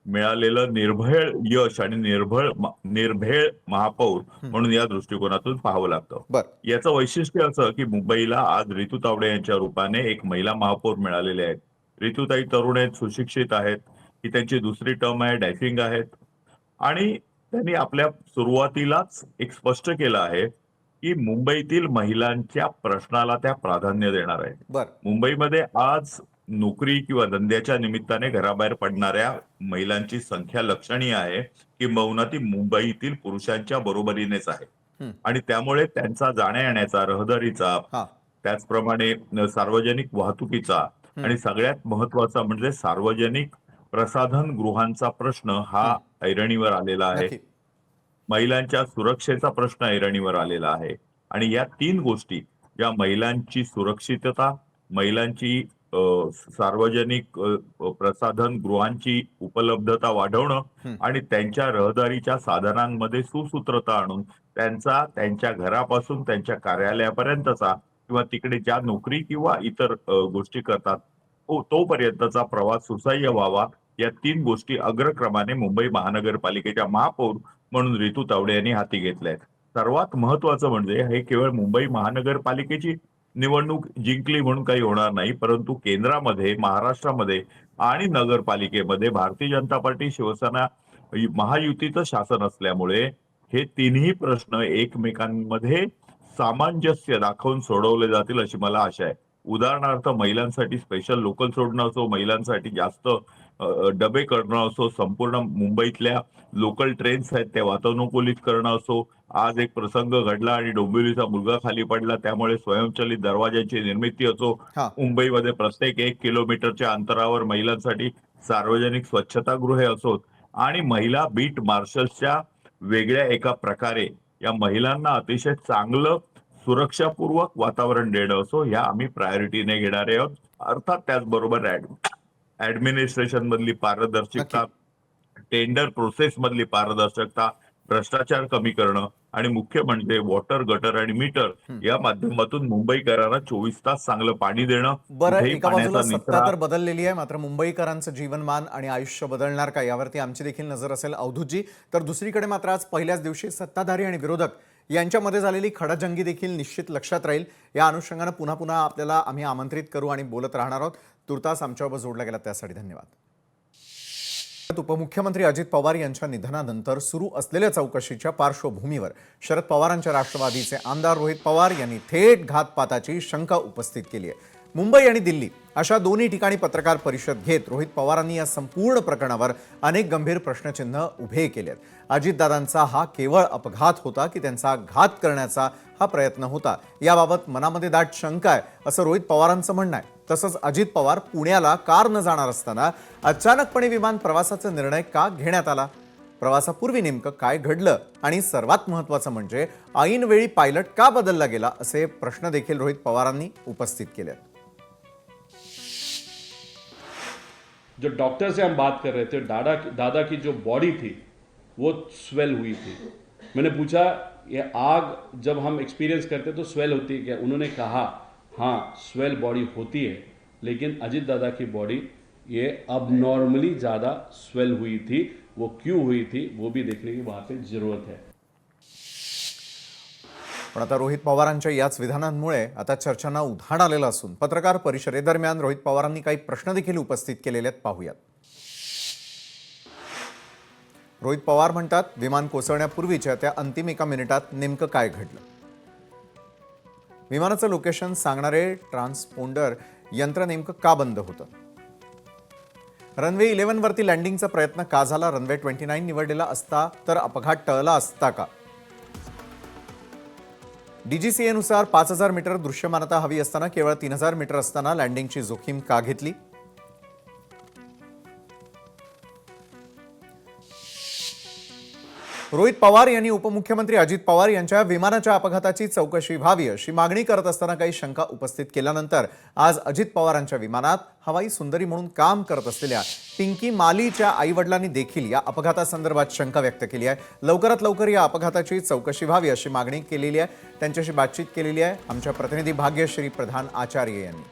मिळालेलं निर्भय यश आणि निर्भेळ महापौर म्हणून या दृष्टिकोनातून पाहावं लागतं. याचं वैशिष्ट्य असं की मुंबईला आज रितू तावडे यांच्या रूपाने एक महिला महापौर मिळालेले आहेत. रितूताई तरुण आहेत, सुशिक्षित आहेत, ही त्यांची दुसरी टर्म आहे, डॅशिंग आहेत आणि त्यांनी आपल्या सुरुवातीलाच एक स्पष्ट केलं आहे की मुंबईतील महिलांच्या प्रश्नाला त्या प्राधान्य देणार आहे. मुंबईमध्ये आज नोकरी किंवा धंद्याच्या निमित्ताने घराबाहेर पडणाऱ्या महिलांची संख्या लक्षणीय आहे की ती मुंबईतील पुरुषांच्या बरोबरीनेच आहे आणि त्यामुळे त्यांचा जाण्या येण्याचा, रहदारीचा, त्याचप्रमाणे सार्वजनिक वाहतुकीचा आणि सगळ्यात महत्वाचा म्हणजे सार्वजनिक प्रसाधन गृहांचा प्रश्न हा ऐरणीवर आलेला आहे. महिलांच्या सुरक्षेचा प्रश्न ऐरणीवर आलेला आहे आणि या 3 गोष्टी, या महिलांची सुरक्षितता, महिलांची सार्वजनिक प्रसाधन गृहांची उपलब्धता वाढवणं आणि त्यांच्या रहदारीच्या साधनांमध्ये सुसूत्रता आणून त्यांच्या घरापासून त्यांच्या कार्यालयापर्यंतचा किंवा तिकडे ज्या नोकरी किंवा इतर गोष्टी करतात तोपर्यंतचा प्रवास सुसह्य व्हावा. या 3 गोष्टी अग्रक्रमाने मुंबई महानगरपालिकेच्या महापौर म्हणून रितू तावडे यांनी हाती घेतल्या. सर्वात महत्वाचं म्हणजे हे केवळ मुंबई महानगरपालिकेची निवडणूक जिंकली म्हणून काही होणार नाही, परंतु केंद्रामध्ये, महाराष्ट्रामध्ये आणि नगरपालिकेमध्ये भारतीय जनता पार्टी, शिवसेना महायुतीचं शासन असल्यामुळे हे 3ही प्रश्न एकमेकांमध्ये सामंजस्य दाखवून सोडवले जातील अशी मला आशा आहे. उदाहरणार्थ महिलांसाठी स्पेशल लोकल सोडणं असो, महिलांसाठी जास्त डबे करणं असो, संपूर्ण मुंबईतल्या लोकल ट्रेन्स आहेत त्या वातानुकूलित करणं असो. आज एक प्रसंग घडला आणि डोंबिवलीचा मुलगा खाली पडला, त्यामुळे स्वयंचलित दरवाजाची निर्मिती असो. मुंबईमध्ये प्रत्येक 1 किलोमीटरच्या अंतरावर महिलांसाठी सार्वजनिक स्वच्छतागृहे असोत आणि महिला बीट मार्शल्सच्या वेगळ्या एका प्रकारे या महिलांना अतिशय चांगलं सुरक्षापूर्वक वातावरण देणं असो, ह्या आम्ही प्रायोरिटीने घेणारे आहोत. अर्थात त्याचबरोबर ऍडमिनिस्ट्रेशन मधली पारदर्शकता, टेंडर प्रोसेस मधली पारदर्शकता, भ्रष्टाचार कमी करणं आणि मुख्य म्हणजे वॉटर, गटर आणि मीटर या माध्यमातून मुंबईकरांना 24 तास चांगलं पाणी देणं. बरं, कुठेही एका बाजूला पाण्याचा सत्ता निचरा तर बदललेली आहे, मात्र मुंबईकरांचं जीवनमान आणि आयुष्य बदलणार का यावरती आमची देखील नजर असेल अवधूतजी. तर दुसरीकडे मात्र आज पहिल्याच दिवशी सत्ताधारी आणि विरोधक यांच्यामध्ये झालेली खडाजंगी देखील निश्चित लक्षात राहील. या अनुषंगानं पुन्हा पुन्हा आपल्याला आम्ही आमंत्रित करू आणि बोलत राहणार आहोत. तुर्तास आमच्याबरोबर जोडला गेला त्यासाठी धन्यवाद. उपमुख्यमंत्री अजित पवार यांच्या निधनानंतर सुरू असलेल्या चौकशीच्या पार्श्वभूमीवर शरद पवारांच्या राष्ट्रवादीचे आमदार रोहित पवार यांनी थेट घातपाताची शंका उपस्थित केली आहे. मुंबई आणि दिल्ली अशा दोन्ही ठिकाणी पत्रकार परिषद घेत रोहित पवारांनी या संपूर्ण प्रकरणावर अनेक गंभीर प्रश्नचिन्ह उभे केले आहेत. अजितदादांचा हा केवळ अपघात होता की त्यांचा घात करण्याचा हा प्रयत्न होता, याबाबत मनामध्ये दाट शंका आहे असं रोहित पवारांचं म्हणणं आहे. तसंच अजित पवार पुण्याला कार न जाणार असताना अचानकपणे विमान प्रवासाचा निर्णय का घेण्यात आला, प्रवासापूर्वी नेमकं काय घडलं आणि सर्वात महत्त्वाचं म्हणजे ऐनवेळी पायलट का बदलला गेला, असे प्रश्न देखील रोहित पवारांनी उपस्थित केले. जो डॉक्टर से हम बात कर रहे थे, दादा की जो बॉडी थी वो स्वेल हुई थी. मैंने पूछा ये आग जब हम एक्सपीरियंस करते तो स्वेल होती है क्या? उन्होंने कहा हाँ स्वेल बॉडी होती है, लेकिन अजित दादा की बॉडी ये अब नॉर्मली ज़्यादा स्वेल हुई थी. वो क्यों हुई थी वो भी देखने की वहाँ पे ज़रूरत है. पण आता रोहित पवारांच्या याच विधानांमुळे आता चर्चांना उधाण आलेलं असून पत्रकार परिषदेदरम्यान रोहित पवारांनी काही प्रश्न देखील उपस्थित केलेले आहेत. पाहूयात. रोहित पवार म्हणतात, विमान कोसळण्यापूर्वीच्या त्या अंतिम एका मिनिटात नेमकं काय घडलं. विमानाचं लोकेशन सांगणारे ट्रान्सपोंडर यंत्र नेमकं का बंद होतं. रनवे 11 वरती लँडिंगचा प्रयत्न का झाला. रनवे 29 निवडलेला असता तर अपघात टळला असता का. DGCA नुसार 5000 मीटर दृश्यमानता हवी असताना केवळ 3000 मीटर असताना लँडिंगची जोखीम का घेतली. रोहित पवार यांनी उपमुख्यमंत्री अजित पवार यांच्या विमानाच्या अपघाताची चौकशी व्हावी अशी मागणी करत असताना काही शंका उपस्थित केल्यानंतर आज अजित पवारांच्या विमानात हवाई सुंदरी म्हणून काम करत असलेल्या पिंकी मालीच्या आईवडिलांनी देखील या अपघातासंदर्भात शंका व्यक्त केली आहे. लवकरात लवकर या अपघाताची चौकशी व्हावी अशी मागणी केलेली आहे. त्यांच्याशी बातचीत केलेली आहे आमच्या प्रतिनिधी भाग्यश्री प्रधान आचार्य यांनी.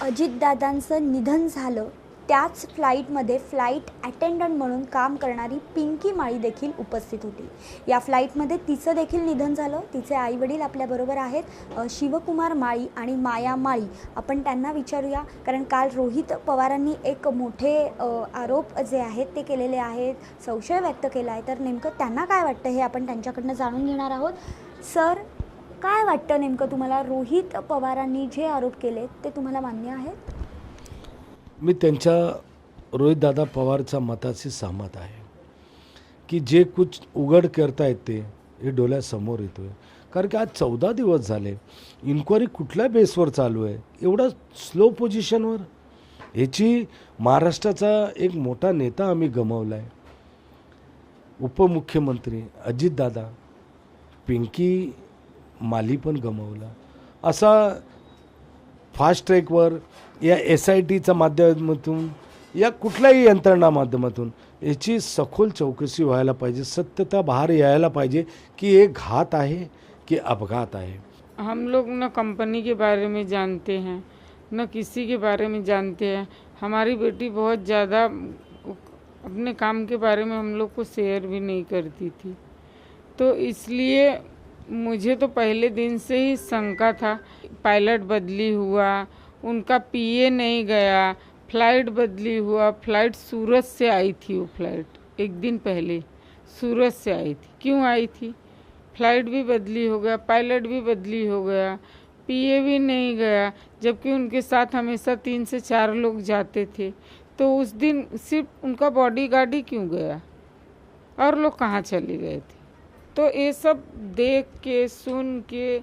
अजितदादांचं निधन झालं त्याच फ्लाईटमध्ये फ्लाईट अटेंडंट म्हणून काम करणारी पिंकी माळी देखील उपस्थित होती. या फ्लाईटमध्ये तिचं देखील निधन झालं. तिचे आईवडील आपल्याबरोबर आहेत, शिवकुमार माळी आणि माया माळी. आपण त्यांना विचारूया, कारण काल रोहित पवारांनी एक मोठे आरोप जे आहेत ते केलेले आहेत, संशय व्यक्त केला आहे. तर नेमकं त्यांना काय वाटतं हे आपण त्यांच्याकडनं जाणून घेणार आहोत. सर, काय वाटतं नेमकं तुम्हाला, रोहित पवारांनी जे आरोप केले ते तुम्हाला मान्य आहेत. मी त्यांच्या रोहितदादा पवारच्या मताशी सहमत आहे की जे कुछ उघड करतायत ते हे डोळ्यासमोर येतो आहे. कारण की आज 14 दिवस झाले इन्क्वायरी कुठल्या बेसवर चालू आहे, एवढा स्लो पोझिशनवर. याची महाराष्ट्राचा एक मोठा नेता आम्ही गमावला आहे. उपमुख्यमंत्री अजितदादा, पिंकी माली पण गमावला. असा फास्ट ट्रॅकवर या SITच्या माध्यमातून या कुठल्याही यंत्रणा माध्यमातून याची सखोल चौकशी व्हायला पाहिजे. सत्यता बाहेर यायला पाहिजे की ये घात आहे कि अपघात है. हम लोग न कंपनी के बारे में जानते हैं न किसी के बारे में जानते हैं. हमारी बेटी बहुत ज़्यादा अपने काम के बारे में हम लोग को शेयर भी नहीं करती थी, तो इसलिए मुझे तो पहले दिन से ही शंका था. पायलट बदली हुआ, उनका PA नहीं गया, फ्लाइट बदली हुआ. फ्लाइट सूरत से आई थी, वो फ्लाइट एक दिन पहले सूरत से आई थी. क्यों आई थी? फ्लाइट भी बदली हो गया, पायलट भी बदली हो गया, PA भी नहीं गया, जबकि उनके साथ हमेशा 3 से 4 लोग जाते थे. तो उस दिन सिर्फ उनका बॉडीगार्ड ही क्यों गया और लोग कहाँ चले गए थे. तो ये सब देख के सुन के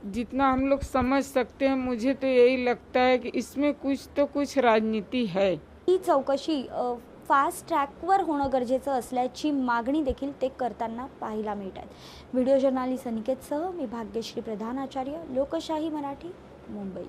जितना हम लोग समझ सकते हैं, मुझे तो यही लगता है कि इसमें कुछ राजनीति है. ही चौकशी फास्ट ट्रॅकवर होणं गरजेचं असल्याची मागणी देखील ते करताना पाहायला मिळत आहे. व्हिडिओ जर्नलिस्ट अनिकेतसह मी भाग्यश्री प्रधान आचार्य, लोकशाही मराठी, मुंबई.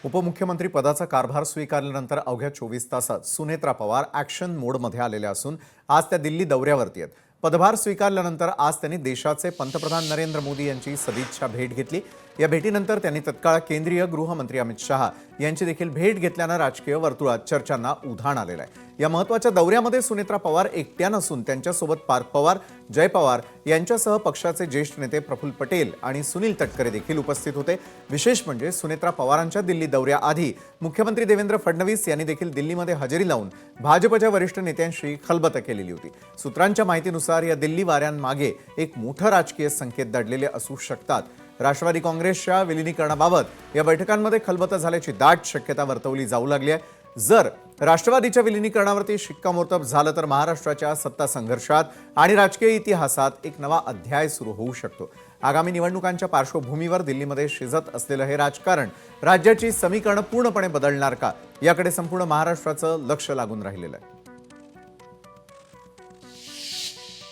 उपमुख्यमंत्री पदाचा कारभार स्वीकारल्यानंतर अवघ्या 24 तासात सुनेत्रा पवार ॲक्शन मोडमध्ये आलेल्या असून आज त्या दिल्ली दौऱ्यावरती आहेत. पदभार स्वीकारल्यानंतर आज त्यांनी देशाचे पंतप्रधान नरेंद्र मोदी यांची सदिच्छा भेट घेतली. या भेटीनंतर त्यांनी तत्काळ केंद्रीय गृहमंत्री अमित शहा यांची देखील भेट घेतल्यानं राजकीय वर्तुळात चर्चांना उधाण आलेलं आहे. या महत्त्वाच्या दौऱ्यामध्ये सुनेत्रा पवार एकट्या नसून त्यांच्यासोबत पार्थ पवार, जय पवार यांच्यासह पक्षाचे ज्येष्ठ नेते प्रफुल्ल पटेल आणि सुनील तटकरे देखील उपस्थित होते. विशेष म्हणजे सुनेत्रा पवारांच्या दिल्ली दौऱ्याआधी मुख्यमंत्री देवेंद्र फडणवीस यांनी देखील दिल्लीमध्ये हजेरी लावून भाजपच्या वरिष्ठ नेत्यांशी खलबत केलेली होती. सूत्रांच्या माहितीनुसार या दिल्ली वाऱ्यांमागे एक मोठं राजकीय संकेत दडलेले असू शकतात. राष्ट्रवादी काँग्रेसच्या विलिनीकरणाबाबत या बैठकांमध्ये खलबत झाल्याची दाट शक्यता वर्तवली जाऊ लागली आहे. जर राष्ट्रवादीच्या विलिनीकरणावरती शिक्कामोर्तब झालं तर महाराष्ट्राच्या सत्ता संघर्षात आणि राजकीय इतिहासात एक नवा अध्याय सुरू होऊ शकतो. आगामी निवडणुकांच्या पार्श्वभूमीवर दिल्लीमध्ये शिजत असलेलं हे राजकारण राज्याची समीकरणं पूर्णपणे बदलणार का, याकडे संपूर्ण महाराष्ट्राचं लक्ष लागून राहिलेलं आहे.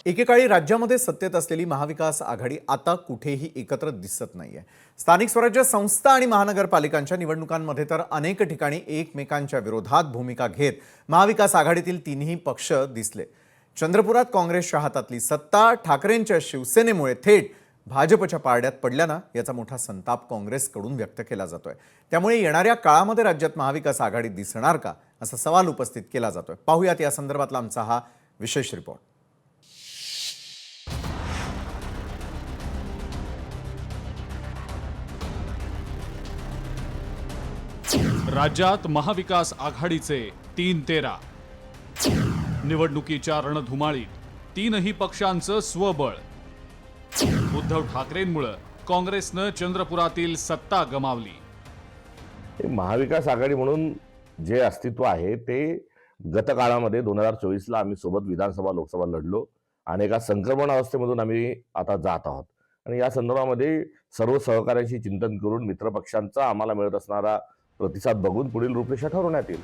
एकेकाळी राज्यामध्ये सत्तेत असलेली महाविकास आघाडी आता कुठेही एकत्र दिसत नाहीये. स्थानिक स्वराज्य संस्था आणि महानगरपालिकांच्या निवडणुकांमध्ये तर अनेक ठिकाणी एकमेकांच्या विरोधात भूमिका घेत महाविकास आघाडीतील तिन्ही पक्ष दिसले. चंद्रपुरात काँग्रेसच्या हातातली सत्ता ठाकरेंच्या शिवसेनेमुळे थेट भाजपच्या पारड्यात पडल्यानं याचा मोठा संताप काँग्रेसकडून व्यक्त केला जातोय. त्यामुळे येणाऱ्या काळामध्ये राज्यात महाविकास आघाडी दिसणार का, असा सवाल उपस्थित केला जातोय. पाहूयात या संदर्भातला आमचा हा विशेष रिपोर्ट. राज्यात महाविकास आघाडीचे 3-13. निवडणुकीच्या रणधुमाळीत तीनही पक्षांचं स्वबळ. उद्धव ठाकरेंमुळे काँग्रेसनं चंद्रपुरातील सत्ता गमावली. महाविकास आघाडी म्हणून जे अस्तित्व आहे ते गतकाळामध्ये 2024ला आम्ही सोबत विधानसभा लोकसभा लढलो आणि एका संक्रमण अवस्थेमधून आम्ही आता जात आहोत. आणि या संदर्भामध्ये सर्व सहकार्यांशी चिंतन करून मित्रपक्षांचा आम्हाला मिळत असणारा प्रतिसाद बघून पुढील रूपरेषा ठरवण्यात येईल.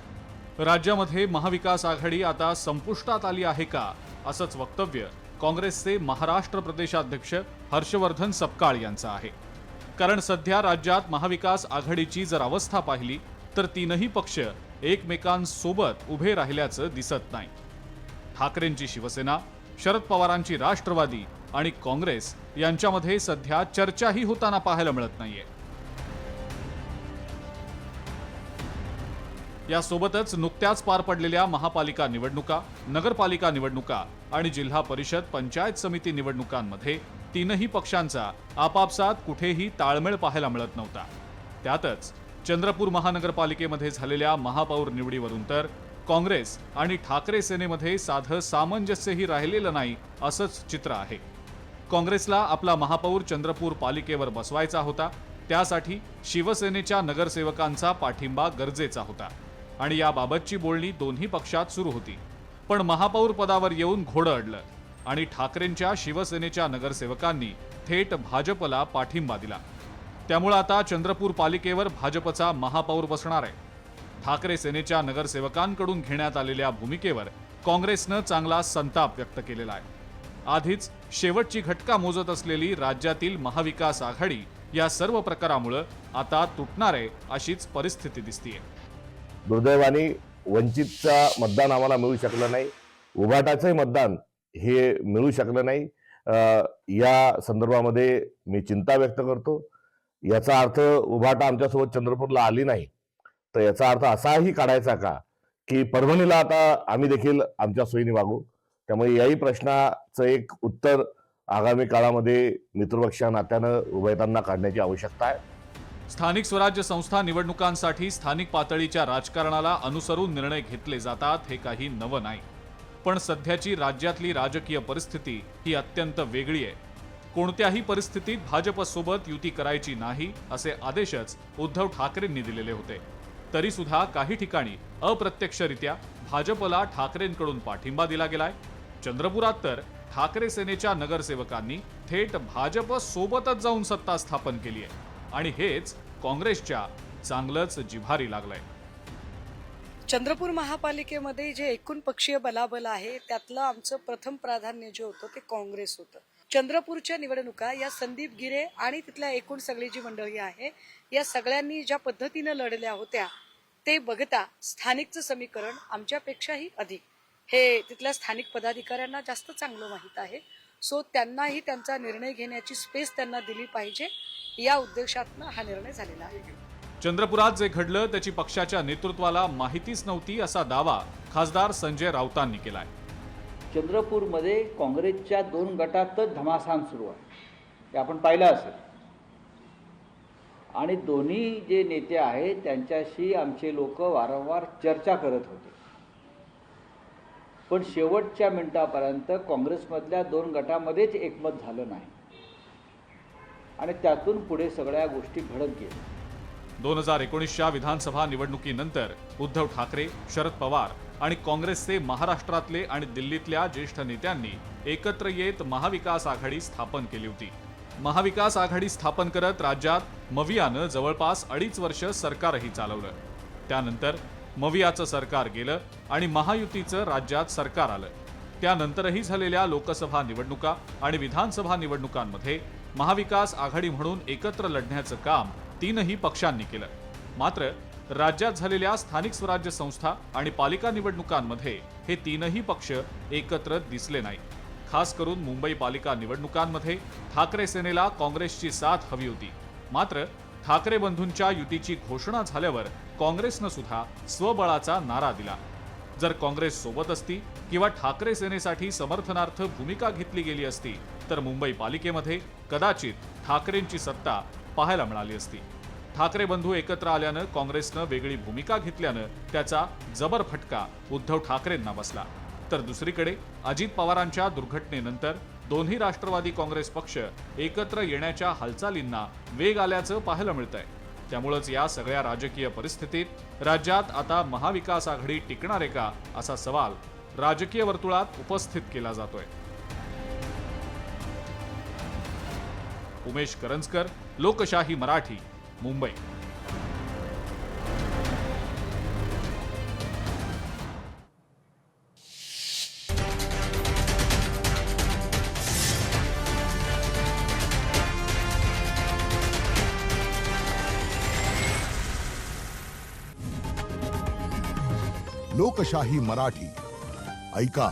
राज्यामध्ये महाविकास आघाडी आता संपुष्टात आली आहे का, असंच वक्तव्य काँग्रेसचे महाराष्ट्र प्रदेशाध्यक्ष हर्षवर्धन सपकाळ यांचं आहे. कारण सध्या राज्यात महाविकास आघाडीची जर अवस्था पाहिली तर तीनही पक्ष एकमेकांसोबत उभे राहिल्याचं दिसत नाही. ठाकरेंची शिवसेना, शरद पवारांची राष्ट्रवादी आणि काँग्रेस यांच्यामध्ये सध्या चर्चाही होताना पाहायला मिळत नाहीये. यासोबतच नुकत्याच पार पडलेल्या महापालिका निवडणुका, नगरपालिका निवडणुका आणि जिल्हा परिषद पंचायत समिती निवडणुकांमध्ये तीनही पक्षांचा आपापसात कुठेही ताळमेळ पाहायला मिळत नव्हता. त्यातच चंद्रपूर महानगरपालिकेमध्ये झालेल्या महापौर निवडीवरून तर काँग्रेस आणि ठाकरे सेनेमध्ये साधं सामंजस्यही राहिलेलं नाही असंच चित्र आहे. काँग्रेसला आपला महापौर चंद्रपूर पालिकेवर बसवायचा होता. त्यासाठी शिवसेनेच्या नगरसेवकांचा पाठिंबा गरजेचा होता आणि याबाबतची बोलणी दोन्ही पक्षात सुरू होती. पण महापौर पदावर येऊन घोडं अडलं आणि ठाकरेंच्या शिवसेनेच्या नगरसेवकांनी थेट भाजपला पाठिंबा दिला. त्यामुळे आता चंद्रपूर पालिकेवर भाजपचा महापौर बसणार आहे. ठाकरे सेनेच्या नगरसेवकांकडून घेण्यात आलेल्या भूमिकेवर काँग्रेसनं चांगला संताप व्यक्त केलेला आहे. आधीच शेवटची घटका मोजत असलेली राज्यातील महाविकास आघाडी या सर्व प्रकारामुळे आता तुटणार आहे अशीच परिस्थिती दिसतीये. दुर्दैवाने वंचितचा मतदान आम्हाला मिळू शकलं नाही, उभाटाचंही मतदान हे मिळू शकलं नाही. या संदर्भामध्ये मी चिंता व्यक्त करतो. याचा अर्थ उभाटा आमच्यासोबत चंद्रपूरला आली नाही तर याचा अर्थ असाही काढायचा का की परभणीला आता आम्ही देखील आमच्या सोयीने वागू. त्यामुळे याही प्रश्नाचं एक उत्तर आगामी काळामध्ये मित्रपक्षा नात्यानं उभयतांना काढण्याची आवश्यकता आहे. स्थानिक स्वराज्य संस्था निवडणुकांसाठी स्थानिक पातळीच्या राजकारणाला अनुसरून निर्णय घेतले जातात हे काही नवं नाही. पण सध्याची राज्यातली राजकीय परिस्थिती ही अत्यंत वेगळी आहे. कोणत्याही परिस्थितीत भाजपसोबत युती करायची नाही असे आदेशच उद्धव ठाकरेंनी दिलेले होते. तरी सुद्धा काही ठिकाणी अप्रत्यक्षरित्या भाजपला ठाकरेंकडून पाठिंबा दिला गेलाय. चंद्रपुरात तर ठाकरे सेनेच्या नगरसेवकांनी थेट भाजप सोबतच जाऊन सत्ता स्थापन केली आहे आणि हेच काँग्रेसच्या चांगलंच जिव्हारी लागलंय. चंद्रपूर महापालिकेमध्ये जे एकूण पक्षीय बलाबल आहे त्यातलं आमचं प्रथम प्राधान्य जे होतं ते काँग्रेस होतं. चंद्रपूरच्या निवडणुका या संदीप गिरे आणि तिथल्या एकूण सगळी जी मंडळी आहे या सगळ्यांनी ज्या पद्धतीनं लढल्या होत्या ते बघता स्थानिकचं समीकरण आमच्यापेक्षाही अधिक हे तिथल्या स्थानिक पदाधिकाऱ्यांना जास्त चांगलं माहीत आहे. सो त्यांनाही त्यांचा निर्णय घेण्याची स्पेस त्यांना दिली पाहिजे या उद्देशातनं हा निर्णय झालेला आहे. चंद्रपुरात जे घडलं त्याची पक्षाच्या नेतृत्वाला माहितीच नव्हती असा दावा खासदार संजय राऊतांनी केलाय. चंद्रपूरमध्ये काँग्रेसच्या 2 गटातच धमासान सुरू आहे ते आपण पाहिलं असेल आणि दोन्ही जे नेते आहेत त्यांच्याशी आमचे लोक वारंवार चर्चा करत होते, पण शेवटच्या मिनिटापर्यंत काँग्रेसमधल्या 2 गटामध्येच एकमत झालं नाही आणि त्यातून पुढे सगळ्या गोष्टी घडत गेल्या. 2019च्या विधानसभा निवडणुकीनंतर उद्धव ठाकरे, शरद पवार आणि काँग्रेसचे महाराष्ट्रातले आणि दिल्लीतल्या ज्येष्ठ नेत्यांनी एकत्र येत महाविकास आघाडी स्थापन केली होती. महाविकास आघाडी स्थापन करत राज्यात मवियानं जवळपास 2.5 वर्ष सरकारही चालवलं. त्यानंतर मवियाचं सरकार गेलं आणि महायुतीचं राज्यात सरकार आलं. त्यानंतरही झालेल्या लोकसभा निवडणुका आणि विधानसभा निवडणुकांमध्ये महाविकास आघाडी म्हणून एकत्र लढण्याचं काम 3ही पक्षांनी केलं. मात्र राज्यात झालेल्या स्थानिक स्वराज्य संस्था आणि पालिका निवडणुकांमध्ये हे 3ही पक्ष एकत्र दिसले नाही. खास करून मुंबई पालिका निवडणुकांमध्ये ठाकरे सेनेला काँग्रेसची साथ हवी होती. मात्र ठाकरे बंधूंच्या युतीची घोषणा झाल्यावर काँग्रेसनं सुद्धा स्वबळाचा नारा दिला. जर काँग्रेस सोबत असती किंवा ठाकरे सेनेसाठी समर्थनार्थ भूमिका घेतली गेली असती तर मुंबई पालिकेमध्ये कदाचित ठाकरेंची सत्ता पाहायला मिळाली असती. ठाकरे बंधू एकत्र आल्यानं काँग्रेसनं वेगळी भूमिका घेतल्यानं त्याचा जबर फटका उद्धव ठाकरेंना बसला. तर दुसरीकडे अजित पवारांच्या दुर्घटनेनंतर दोन्ही राष्ट्रवादी काँग्रेस पक्ष एकत्र येण्याच्या हालचालींना वेग आल्याचं पाहायला मिळतंय. त्यामुळेच या सगळ्या राजकीय परिस्थितीत राज्यात आता महाविकास आघाडी टिकणार आहे का असा सवाल राजकीय वर्तुळात उपस्थित केला जातोय. उमेश करंजकर, लोकशाही मराठी, मुंबई. लोकशाही मराठी ऐका,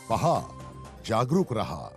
पहा, जागरूक रहा.